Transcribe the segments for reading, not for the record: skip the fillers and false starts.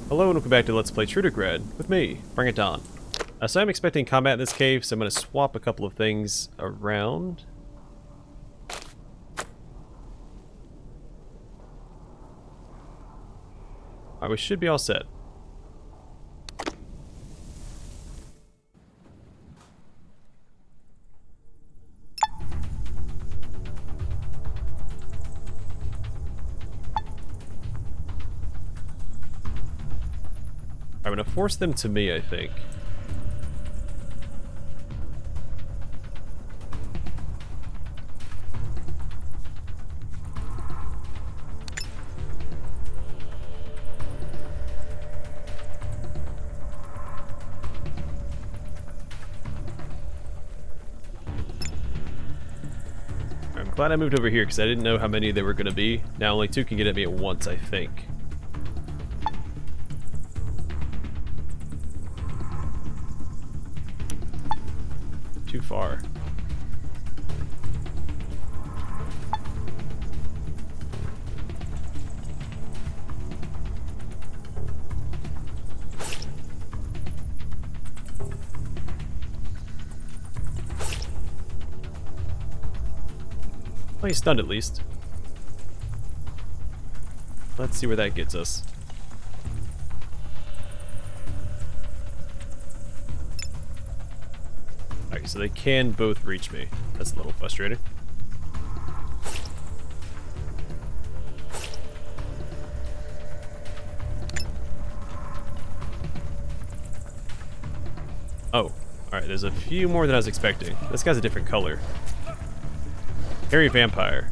Hello and welcome back to Let's Play Trudograd with me, BringItDon. So I'm expecting combat in this cave, so I'm going to swap a couple of things around. Alright, we should be all set. I'm going to force them to me, I think. I'm glad I moved over here because I didn't know how many there were going to be. Now only two can get at me at once, I think. Too far. Well, he's stunned at least. Let's see where that gets us. Alright, so they can both reach me. That's a little frustrating. Oh, alright, there's a few more than I was expecting. This guy's a different color. Hairy vampire.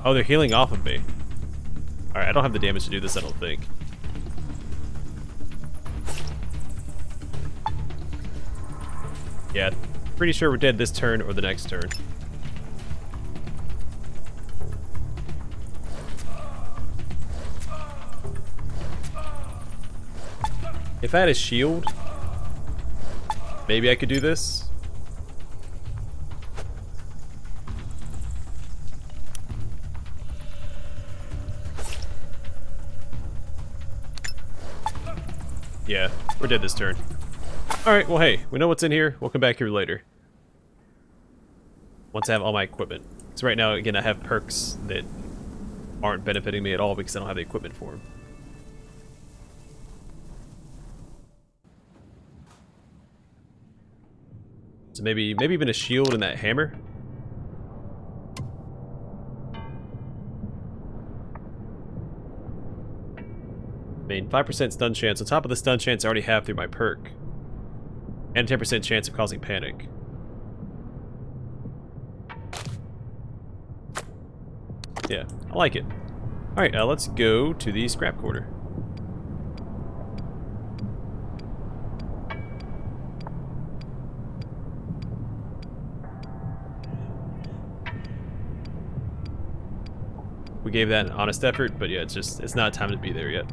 Oh, they're healing off of me. Alright, I don't have the damage to do this, I don't think. Yeah, pretty sure we're dead this turn or the next turn. If I had a shield, maybe I could do this. Yeah, we're dead this turn. Alright, well hey, we know what's in here. We'll come back here later. Once I have all my equipment. So right now, again, I have perks that aren't benefiting me at all because I don't have the equipment for them. So maybe even a shield and that hammer? I mean, 5% stun chance. On top of the stun chance I already have through my perk. And 10% chance of causing panic. Yeah, I like it. Alright, let's go to the scrap quarter. We gave that an honest effort, but yeah, it's not time to be there yet.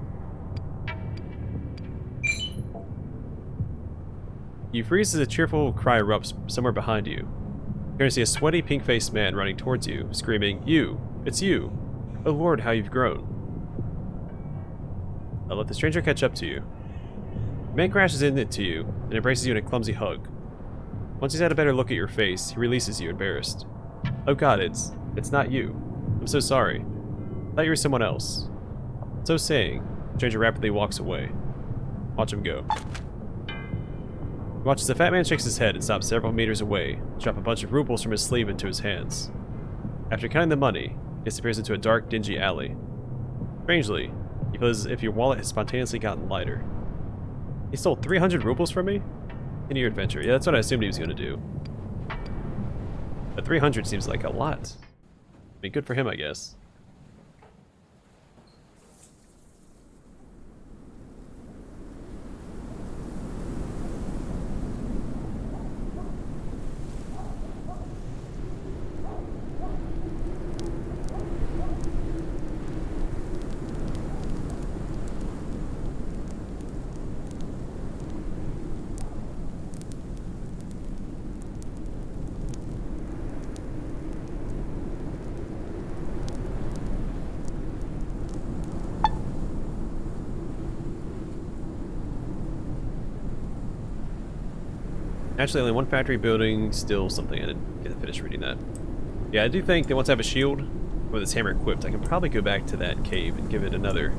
You freeze as a cheerful cry erupts somewhere behind you. You're going to see a sweaty, pink-faced man running towards you, screaming, "You! It's you! Oh Lord, how you've grown!" I'll let the stranger catch up to you. The man crashes into you and embraces you in a clumsy hug. Once he's had a better look at your face, he releases you, embarrassed. "Oh God, it's not you. I'm so sorry. I thought you were someone else." So saying, the stranger rapidly walks away. Watch him go. Watch as the fat man shakes his head and stops several meters away, drop a bunch of rubles from his sleeve into his hands. After counting the money, he disappears into a dark, dingy alley. Strangely, you feel as if your wallet has spontaneously gotten lighter. He stole 300 rubles from me? Continue your adventure. Yeah, that's what I assumed he was going to do. But 300 seems like a lot. I mean, good for him, I guess. Actually, only one factory building, still something. I didn't finish reading that. Yeah, I do think that once I have a shield with this hammer equipped, I can probably go back to that cave and give it another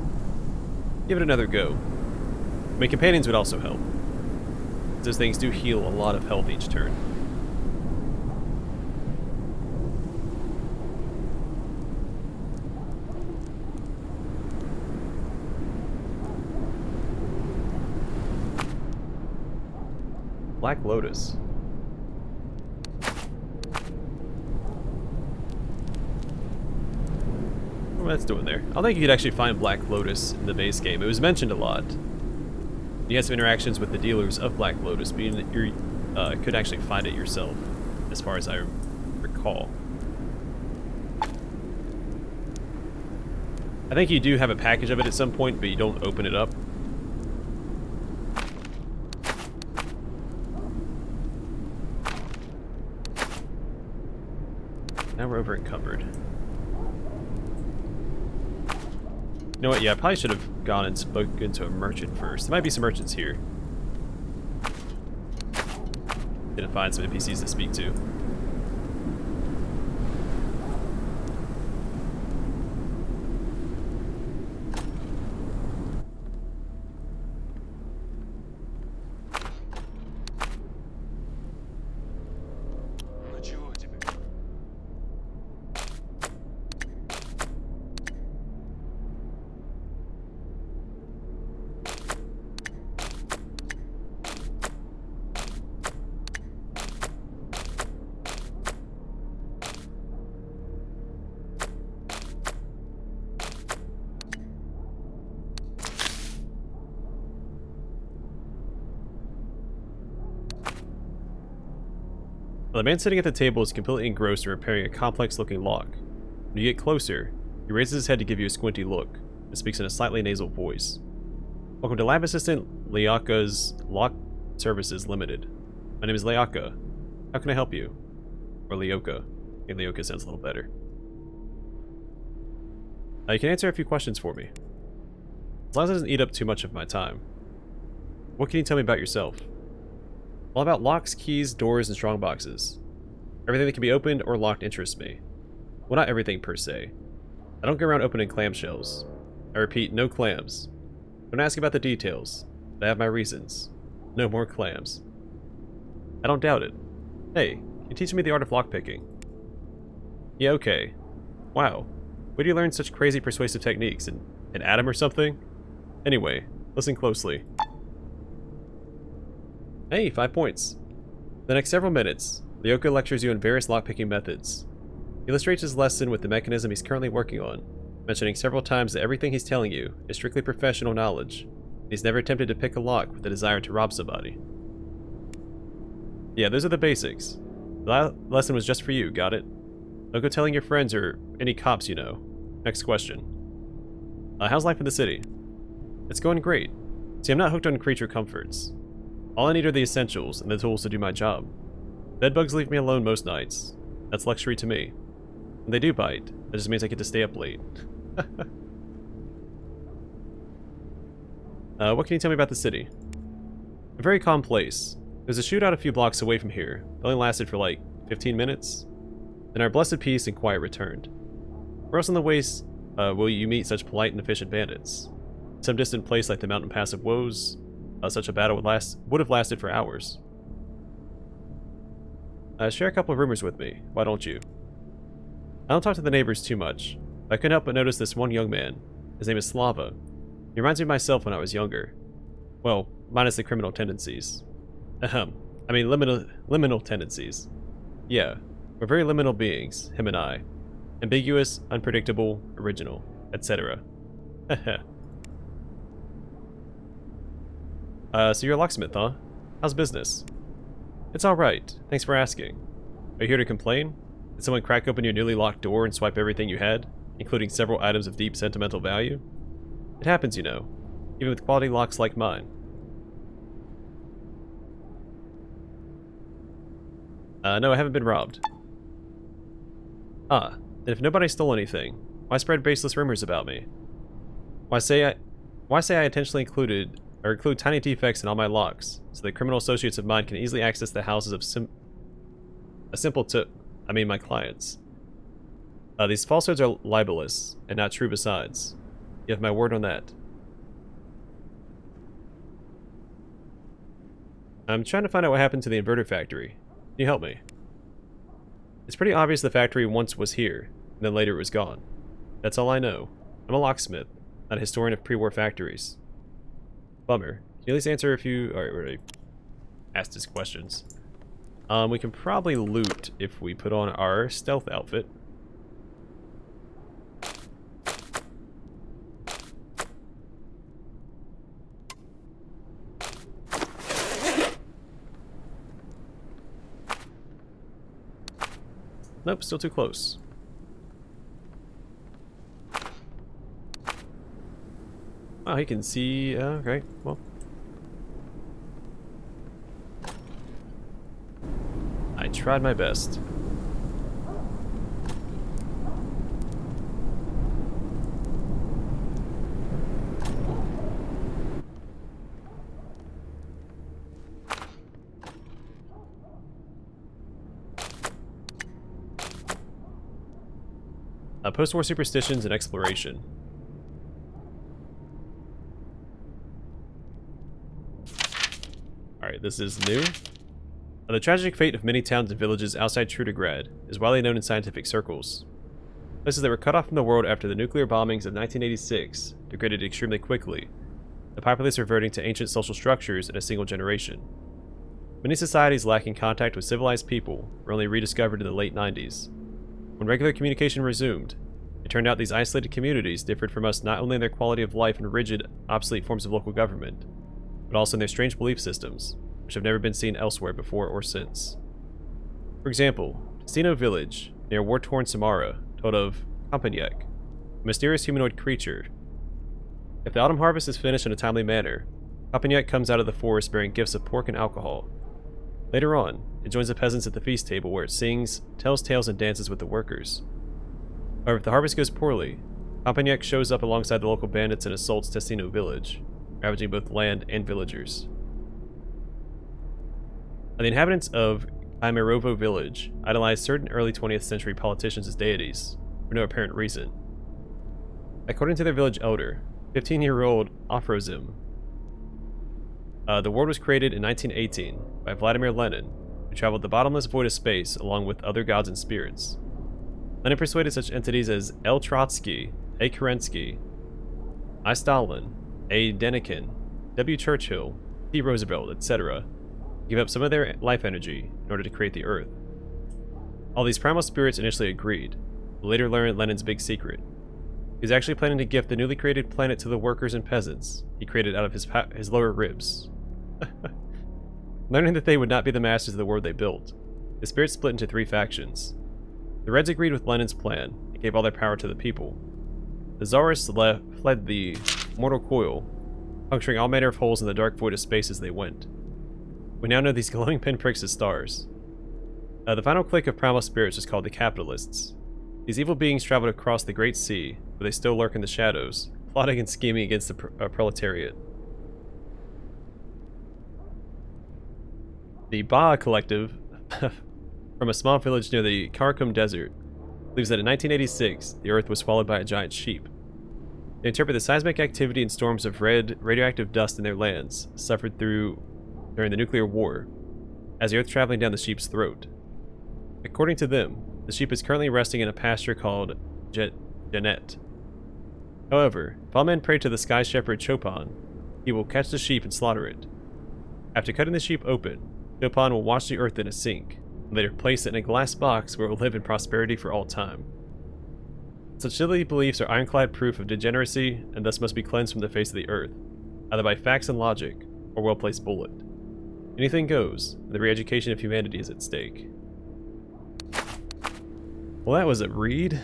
go. I mean, companions would also help. Those things do heal a lot of health each turn. Black Lotus. What that's doing there? I don't think you could actually find Black Lotus in the base game. It was mentioned a lot. You had some interactions with the dealers of Black Lotus, but you could actually find it yourself, as far as I recall. I think you do have a package of it at some point, but you don't open it up. Now we're over encumbered. You know what? Yeah, I probably should have gone and spoken to a merchant first. There might be some merchants here. Gonna find some NPCs to speak to. Well, the man sitting at the table is completely engrossed in repairing a complex-looking lock. When you get closer, he raises his head to give you a squinty look, and speaks in a slightly nasal voice. Welcome to Lab Assistant Leaka's Lock Services Limited. My name is Leaka. How can I help you? Or Leoka. I think Leoka sounds a little better. You can answer a few questions for me. As long as it doesn't eat up too much of my time. What can you tell me about yourself? All about locks, keys, doors, and strong boxes. Everything that can be opened or locked interests me. Well, not everything per se. I don't go around opening clamshells. I repeat, no clams. Don't ask about the details. I have my reasons. No more clams. I don't doubt it. Hey, can you teach me the art of lockpicking? Yeah, okay. Wow. Where do you learn such crazy persuasive techniques? An atom or something? Anyway, listen closely. Hey, 5 points. The next several minutes, Leoka lectures you on various lockpicking methods. He illustrates his lesson with the mechanism he's currently working on, mentioning several times that everything he's telling you is strictly professional knowledge. He's never attempted to pick a lock with the desire to rob somebody. Yeah, those are the basics. The lesson was just for you, got it? Don't go telling your friends or any cops you know. Next question. How's life in the city? It's going great. See, I'm not hooked on creature comforts. All I need are the essentials and the tools to do my job. Bedbugs leave me alone most nights. That's luxury to me. When they do bite, that just means I get to stay up late. What can you tell me about the city? A very calm place. There's a shootout a few blocks away from here. It only lasted for like 15 minutes. Then our blessed peace and quiet returned. Where else on the waste will you meet such polite and efficient bandits? Some distant place like the mountain pass of woes. Such a battle would have lasted for hours. Share a couple of rumors with me, why don't you? I don't talk to the neighbors too much, but I couldn't help but notice this one young man. His name is Slava. He reminds me of myself when I was younger. Well, minus the criminal tendencies. I mean liminal tendencies. Yeah, we're very liminal beings, him and I. Ambiguous, unpredictable, original, etc. So you're a locksmith, huh? How's business? It's alright, thanks for asking. Are you here to complain? Did someone crack open your newly locked door and swipe everything you had, including several items of deep sentimental value? It happens, you know, even with quality locks like mine. No, I haven't been robbed. Ah, then if nobody stole anything, why spread baseless rumors about me? Why say I intentionally included I include tiny defects in all my locks, so that criminal associates of mine can easily access the houses of my clients. These falsehoods are libelous, and not true besides. You have my word on that. I'm trying to find out what happened to the inverter factory. Can you help me? It's pretty obvious the factory once was here, and then later it was gone. That's all I know. I'm a locksmith, not a historian of pre-war factories. Bummer. Can you at least answer a few... Alright, we already asked his questions. We can probably loot if we put on our stealth outfit. Nope, still too close. Oh, he can see... okay, well. I tried my best. Post-war superstitions and exploration. Alright, this is new. The tragic fate of many towns and villages outside Trudograd is widely known in scientific circles. Places that were cut off from the world after the nuclear bombings of 1986 degraded extremely quickly, the populace reverting to ancient social structures in a single generation. Many societies lacking contact with civilized people were only rediscovered in the late 90s. When regular communication resumed, it turned out these isolated communities differed from us not only in their quality of life and rigid, obsolete forms of local government, but also in their strange belief systems, which have never been seen elsewhere before or since. For example, Destino Village, near war-torn Samara, told of Kompanyak, a mysterious humanoid creature. If the autumn harvest is finished in a timely manner, Kompanyak comes out of the forest bearing gifts of pork and alcohol. Later on, it joins the peasants at the feast table where it sings, tells tales, and dances with the workers. However, if the harvest goes poorly, Kompanyak shows up alongside the local bandits and assaults Destino Village, ravaging both land and villagers. The inhabitants of Kaimerovo Village idolized certain early 20th century politicians as deities, for no apparent reason. According to their village elder, 15-year-old Afrozim, the world was created in 1918 by Vladimir Lenin, who traveled the bottomless void of space along with other gods and spirits. Lenin persuaded such entities as L. Trotsky, A. Kerensky, I. Stalin, A. Denikin, W. Churchill, T. Roosevelt, etc. give up some of their life energy in order to create the Earth. All these primal spirits initially agreed, but later learned Lenin's big secret. He was actually planning to gift the newly created planet to the workers and peasants he created out of his lower ribs. Learning that they would not be the masters of the world they built, the spirits split into three factions. The Reds agreed with Lenin's plan and gave all their power to the people. The Tsarists fled the mortal coil, puncturing all manner of holes in the dark void of space as they went. We now know these glowing pinpricks as stars. The final clique of primal spirits is called the Capitalists. These evil beings traveled across the Great Sea, where they still lurk in the shadows, plotting and scheming against the proletariat. The Ba Collective, from a small village near the Karakum Desert, believes that in 1986, the Earth was swallowed by a giant sheep. They interpret the seismic activity and storms of red, radioactive dust in their lands suffered during the nuclear war, as the Earth traveling down the sheep's throat. According to them, the sheep is currently resting in a pasture called Janet. However, if all men pray to the sky shepherd Chopin, he will catch the sheep and slaughter it. After cutting the sheep open, Chopin will wash the earth in a sink, and later place it in a glass box where it will live in prosperity for all time. Such silly beliefs are ironclad proof of degeneracy, and thus must be cleansed from the face of the earth, either by facts and logic, or well-placed bullet. Anything goes, and the re-education of humanity is at stake. Well, that was a read.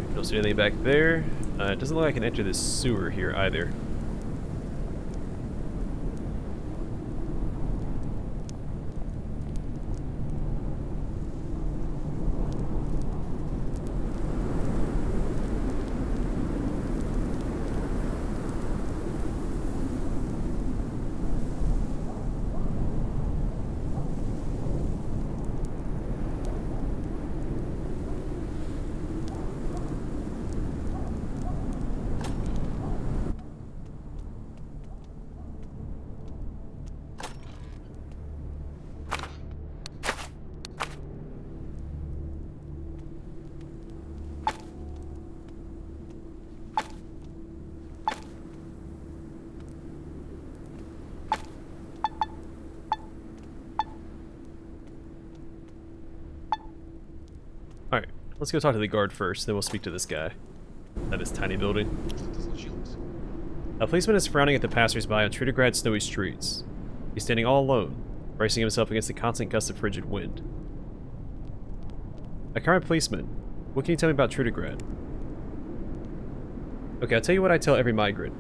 Alright, don't see anything back there. It doesn't look like I can enter this sewer here either. Alright, let's go talk to the guard first, then we'll speak to this guy. At this tiny building. A policeman is frowning at the passersby on Trudograd's snowy streets. He's standing all alone, bracing himself against the constant gusts of frigid wind. A current policeman, what can you tell me about Trudograd? Okay, I'll tell you what I tell every migrant.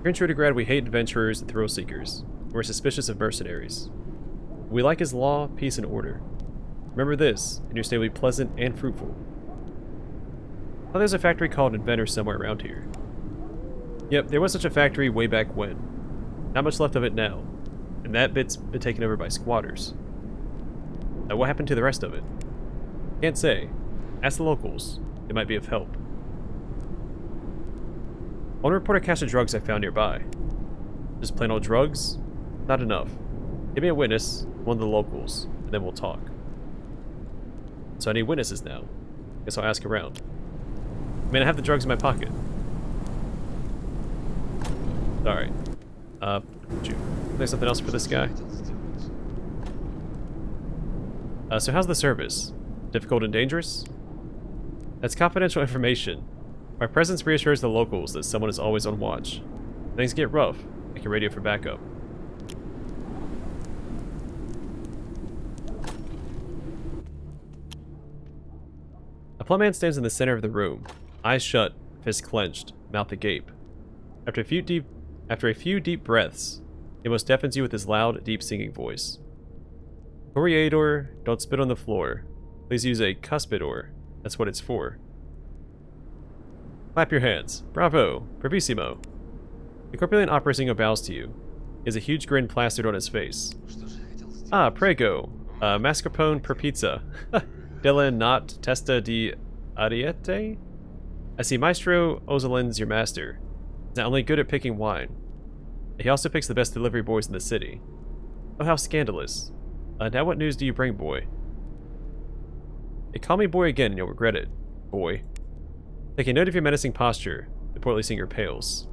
Here in Trudograd, we hate adventurers and thrill seekers. We're suspicious of mercenaries. What we like is law, peace, and order. Remember this, and your stay will be pleasant and fruitful. Oh, there's a factory called Inventor somewhere around here. Yep, there was such a factory way back when. Not much left of it now, and that bit's been taken over by squatters. Now, what happened to the rest of it? Can't say. Ask the locals. They might be of help. I want to report a cache of drugs I found nearby. Just plain old drugs? Not enough. Give me a witness, one of the locals, and then we'll talk. So I need witnesses now. Guess I'll ask around. I mean, I have the drugs in my pocket. Alright. There's something else for this guy? So how's the service? Difficult and dangerous? That's confidential information. My presence reassures the locals that someone is always on watch. If things get rough, I can radio for backup. A plumb man stands in the center of the room, eyes shut, fists clenched, mouth agape. After a few deep breaths, he almost deafens you with his loud, deep singing voice. Correador, don't spit on the floor. Please use a cuspidor. That's what it's for. Clap your hands. Bravo. Bravissimo. The corpulent opera singer bows to you. He has a huge grin plastered on his face. Ah, prego. Mascarpone per pizza. Della not testa di ariete? I see Maestro Ozolin's your master. He's not only good at picking wine, he also picks the best delivery boys in the city. Oh, how scandalous. Now what news do you bring, boy? Hey, call me boy again and you'll regret it, boy. Taking note of your menacing posture, the portly singer pales.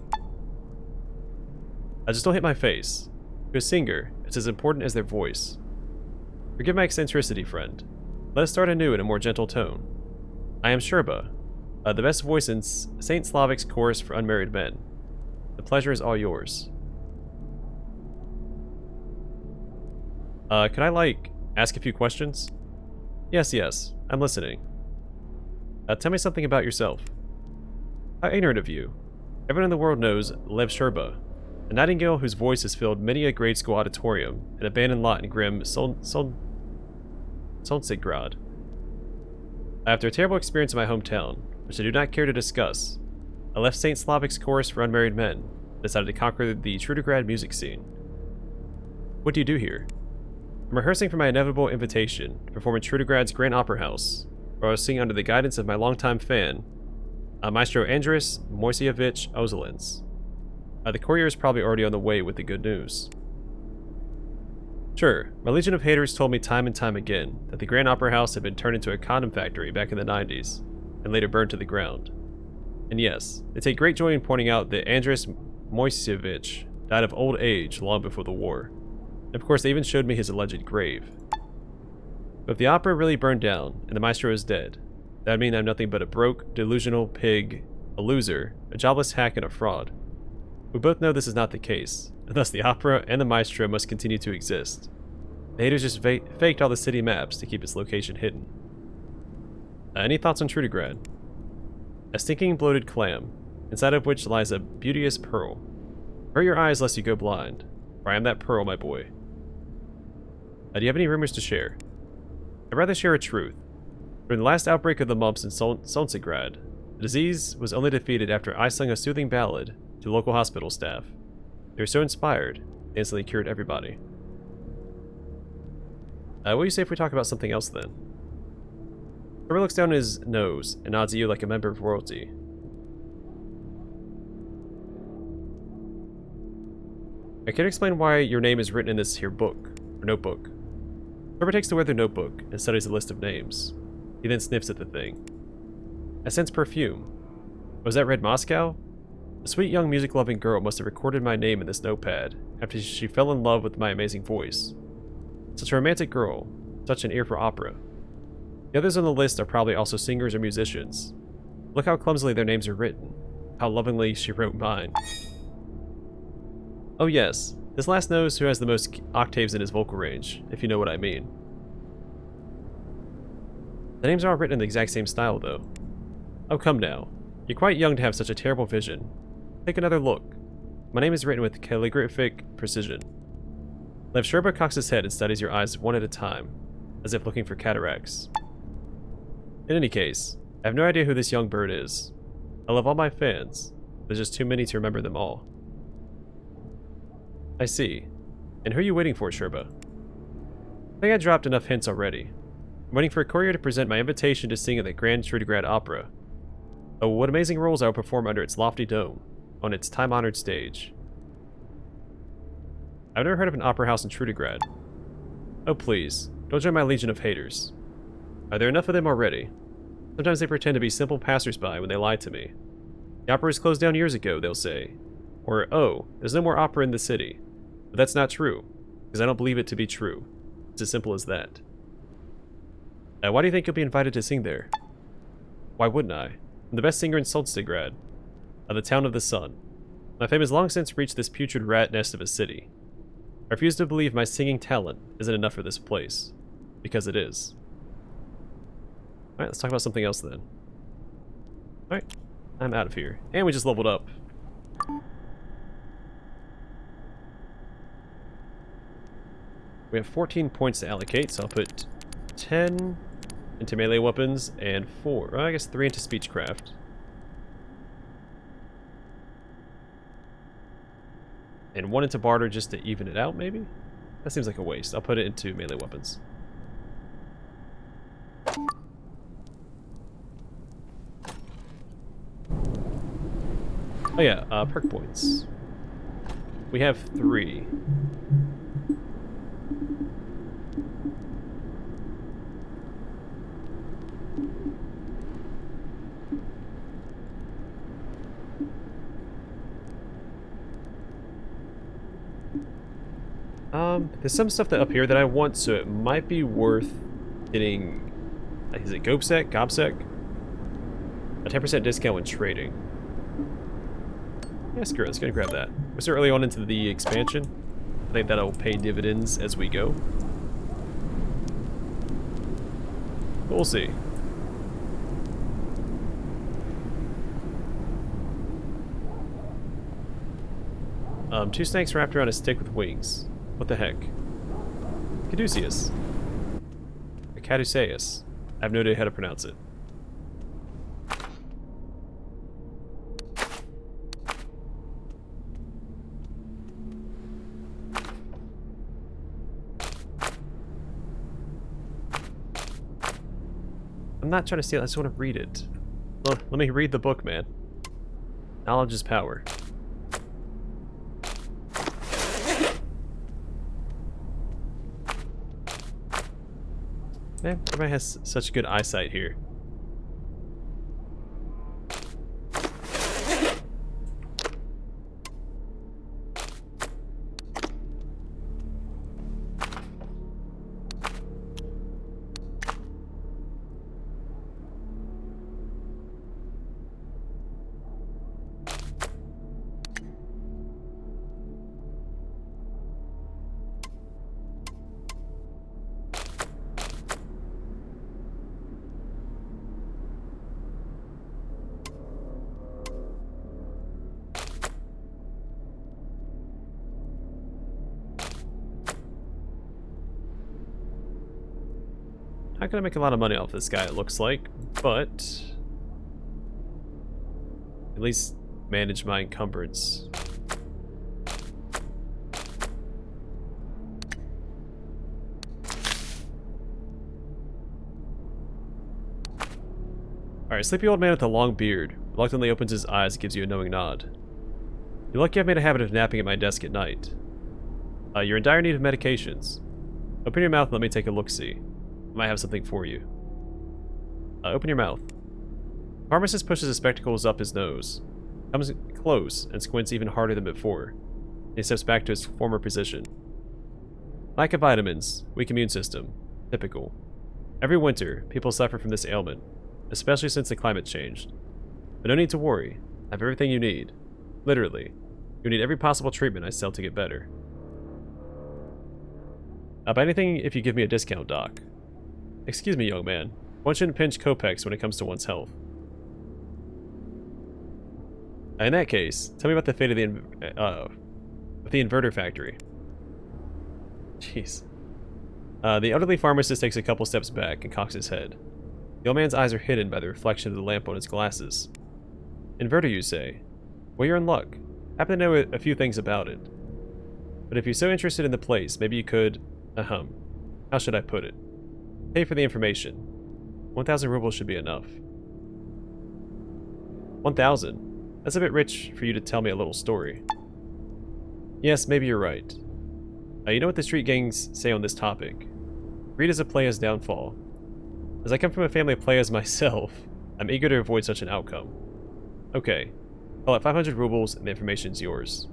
I just don't hit my face. To a singer, it's as important as their voice. Forgive my eccentricity, friend. Let us start anew in a more gentle tone. I am Sherba, the best voice in Saint Slavic's chorus for unmarried men. The pleasure is all yours. Could I, ask a few questions? Yes, I'm listening. Tell me something about yourself. How ignorant of you. Everyone in the world knows Lev Sherba, a nightingale whose voice has filled many a grade school auditorium, an abandoned lot in grim Solnsigrad. After a terrible experience in my hometown, which I do not care to discuss, I left St. Slavic's chorus for unmarried men, and decided to conquer the Trudograd music scene. What do you do here? I'm rehearsing for my inevitable invitation to perform in Trudograd's Grand Opera House, where I was singing under the guidance of my longtime fan, Maestro Andris Moiseyevich Ozolins. The courier is probably already on the way with the good news. Sure, my legion of haters told me time and time again that the Grand Opera House had been turned into a condom factory back in the 90s, and later burned to the ground. And yes, they take great joy in pointing out that Andris Moiseyevich died of old age long before the war. And of course, they even showed me his alleged grave. But if the opera really burned down, and the maestro is dead, that would mean I'm nothing but a broke, delusional pig, a loser, a jobless hack, and a fraud. We both know this is not the case, and thus the opera and the maestro must continue to exist. The haters just faked all the city maps to keep its location hidden. Any thoughts on Trudograd? A stinking bloated clam, inside of which lies a beauteous pearl. Avert your eyes lest you go blind, for I am that pearl, my boy. Do you have any rumors to share? I'd rather share a truth. During the last outbreak of the mumps in Trudograd, the disease was only defeated after I sung a soothing ballad to local hospital staff. They were so inspired, they instantly cured everybody. What do you say if we talk about something else then? Trevor looks down his nose and nods at you like a member of royalty. I can't explain why your name is written in this here book, or notebook. Trevor takes the weather notebook and studies the list of names. He then sniffs at the thing. I sense perfume. Was that Red Moscow? A sweet young music-loving girl must have recorded my name in this notepad after she fell in love with my amazing voice. Such a romantic girl, such an ear for opera. The others on the list are probably also singers or musicians. Look how clumsily their names are written. How lovingly she wrote mine. Oh yes, this last knows who has the most octaves in his vocal range, if you know what I mean. The names are all written in the exact same style, though. Oh, come now. You're quite young to have such a terrible vision. Take another look. My name is written with calligraphic precision. Lev Sherba cocks his head and studies your eyes one at a time, as if looking for cataracts. In any case, I have no idea who this young bird is. I love all my fans. There's just too many to remember them all. I see. And who are you waiting for, Sherba? I think I dropped enough hints already. I'm waiting for a courier to present my invitation to sing at the Grand Trudograd Opera. Oh, what amazing roles I will perform under its lofty dome, on its time-honored stage. I've never heard of an opera house in Trudograd. Oh please, don't join my legion of haters. Are there enough of them already? Sometimes they pretend to be simple passers-by when they lie to me. The opera was closed down years ago, they'll say. Or, oh, there's no more opera in the city. But that's not true, because I don't believe it to be true. It's as simple as that. Why do you think you'll be invited to sing there? Why wouldn't I? I'm the best singer in Trudograd, of the town of the sun. My fame has long since reached this putrid rat nest of a city. I refuse to believe my singing talent isn't enough for this place, because it is. Alright, let's talk about something else then. Alright, I'm out of here. And we just leveled up. We have 14 points to allocate, so I'll put 10 into melee weapons and 4, well, I guess 3 into speechcraft. And 1 into barter just to even it out, maybe? That seems like a waste. I'll put it into melee weapons. Oh yeah, perk points. We have 3. There's some stuff that up here that I want, so it might be worth getting, is it Gobsec? Gobsec? A 10% discount when trading. Yeah, screw it, let's go and grab that. We're so early on into the expansion. I think that'll pay dividends as we go. But we'll see. Two snakes wrapped around a stick with wings. What the heck? Caduceus. Or Caduceus. I have no idea how to pronounce it. I'm not trying to steal it, I just want to read it. Well, let me read the book, man. Knowledge is power. Man, everybody has such good eyesight here. not gonna make a lot of money off this guy, it looks like, but at least manage my encumbrance. Alright, sleepy old man with a long beard reluctantly opens his eyes and gives you a knowing nod. You're lucky I've made a habit of napping at my desk at night. You're in dire need of medications. Open your mouth and let me take a look-see. I might have something for you. Open your mouth. The pharmacist pushes his spectacles up his nose, comes close, and squints even harder than before. He steps back to his former position. Lack of vitamins, weak immune system. Typical. Every winter, people suffer from this ailment, especially since the climate changed. But no need to worry. I have everything you need. Literally. You need every possible treatment I sell to get better. I'll buy anything if you give me a discount, Doc. Excuse me, young man. One shouldn't pinch kopecks when it comes to one's health. In that case, tell me about the fate of the inverter factory. Jeez. The elderly pharmacist takes a couple steps back and cocks his head. The old man's eyes are hidden by the reflection of the lamp on his glasses. Inverter, you say? Well, you're in luck. I happen to know a few things about it. But if you're so interested in the place, maybe you could... how should I put it? Pay for the information. 1,000 rubles should be enough. 1,000? That's a bit rich for you to tell me a little story. Yes, maybe you're right. You know what the street gangs say on this topic. Greed is a player's downfall. As I come from a family of players myself, I'm eager to avoid such an outcome. Okay, call it 500 rubles and the information's yours.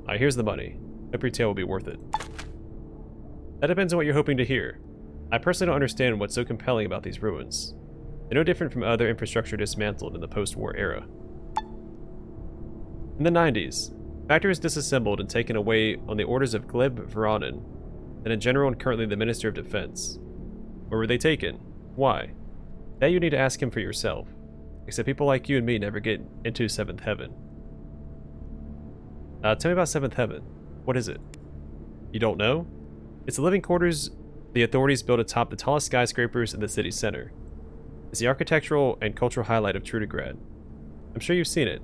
Alright, here's the money. Hope your tale will be worth it. That depends on what you're hoping to hear. I personally don't understand what's so compelling about these ruins. They're no different from other infrastructure dismantled in the post-war era. In the 90s, factories disassembled and taken away on the orders of Gleb Voronin, and in general and currently the Minister of Defense. Where were they taken? Why? That you need to ask him for yourself. Except people like you and me never get into 7th Heaven. Tell me about 7th Heaven. What is it? You don't know? It's the living quarters the authorities built atop the tallest skyscrapers in the city center. It's the architectural and cultural highlight of Trudograd. I'm sure you've seen it.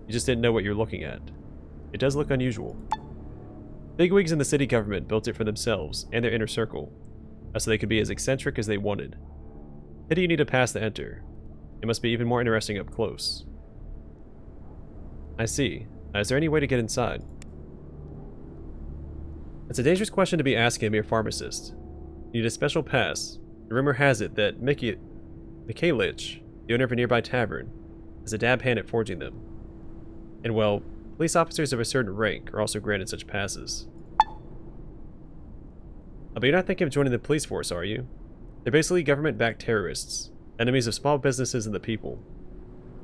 You just didn't know what you're looking at. It does look unusual. Bigwigs in the city government built it for themselves and their inner circle, so they could be as eccentric as they wanted. Pity you need a pass to enter. It must be even more interesting up close. I see. Is there any way to get inside? It's a dangerous question to be asking a mere pharmacist. You need a special pass. The rumor has it that Mikhailych, the owner of a nearby tavern, has a dab hand at forging them. And well, police officers of a certain rank are also granted such passes. But you're not thinking of joining the police force, are you? They're basically government-backed terrorists, enemies of small businesses and the people.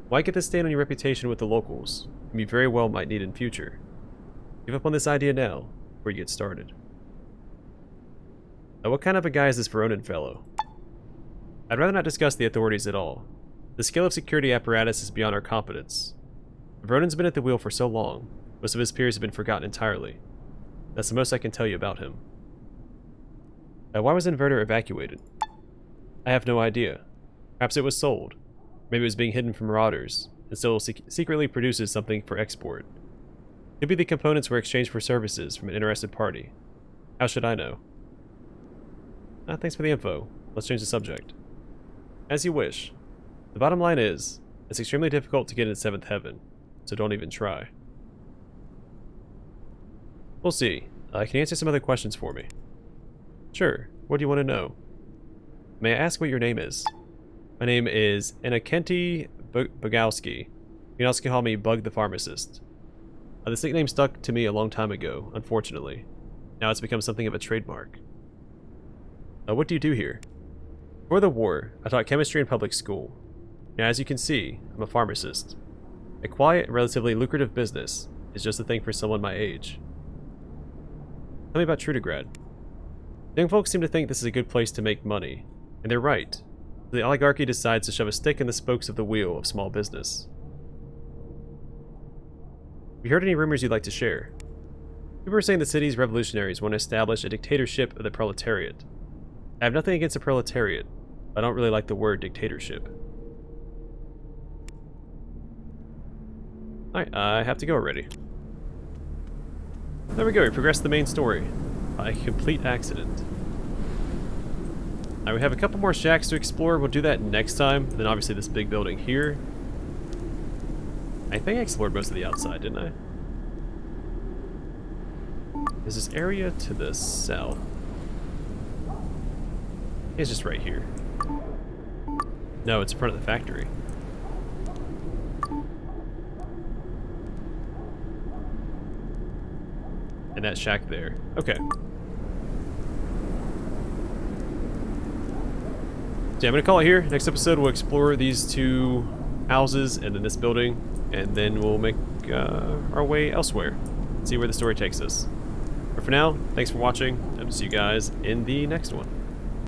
Why get this stain on your reputation with the locals, whom you very well might need in future? Give up on this idea now, before you get started. What kind of a guy is this Voronin fellow? I'd rather not discuss the authorities at all. The scale of security apparatus is beyond our competence. Voronin's been at the wheel for so long, most of his peers have been forgotten entirely. That's the most I can tell you about him. Why was Inverter evacuated? I have no idea. Perhaps it was sold. Maybe it was being hidden from marauders, and still secretly produces something for export. Could be the components were exchanged for services from an interested party. How should I know? Thanks for the info. Let's change the subject. As you wish. The bottom line is, it's extremely difficult to get in 7th Heaven, so don't even try. We'll see. Can you answer some other questions for me? Sure. What do you want to know? May I ask what your name is? My name is Inokenti Bogowski. You can also call me Bug the Pharmacist. This nickname stuck to me a long time ago, unfortunately. Now it's become something of a trademark. What do you do here? Before the war, I taught chemistry in public school. Now, as you can see, I'm a pharmacist. A quiet and relatively lucrative business is just the thing for someone my age. Tell me about Trudograd. Young folks seem to think this is a good place to make money, and they're right. The oligarchy decides to shove a stick in the spokes of the wheel of small business. Have you heard any rumors you'd like to share? People are saying the city's revolutionaries want to establish a dictatorship of the proletariat. I have nothing against the proletariat. I don't really like the word dictatorship. Alright, I have to go already. There we go, we progressed the main story. By a complete accident. Alright, we have a couple more shacks to explore. We'll do that next time. Then obviously this big building here. I think I explored most of the outside, didn't I? Is this area to the south? It's just right here. No, it's in front of the factory. And that shack there. Okay. So yeah, I'm gonna call it here. Next episode we'll explore these two houses and then this building, and then we'll make our way elsewhere. See where the story takes us. But for now, thanks for watching. I'll see you guys in the next one.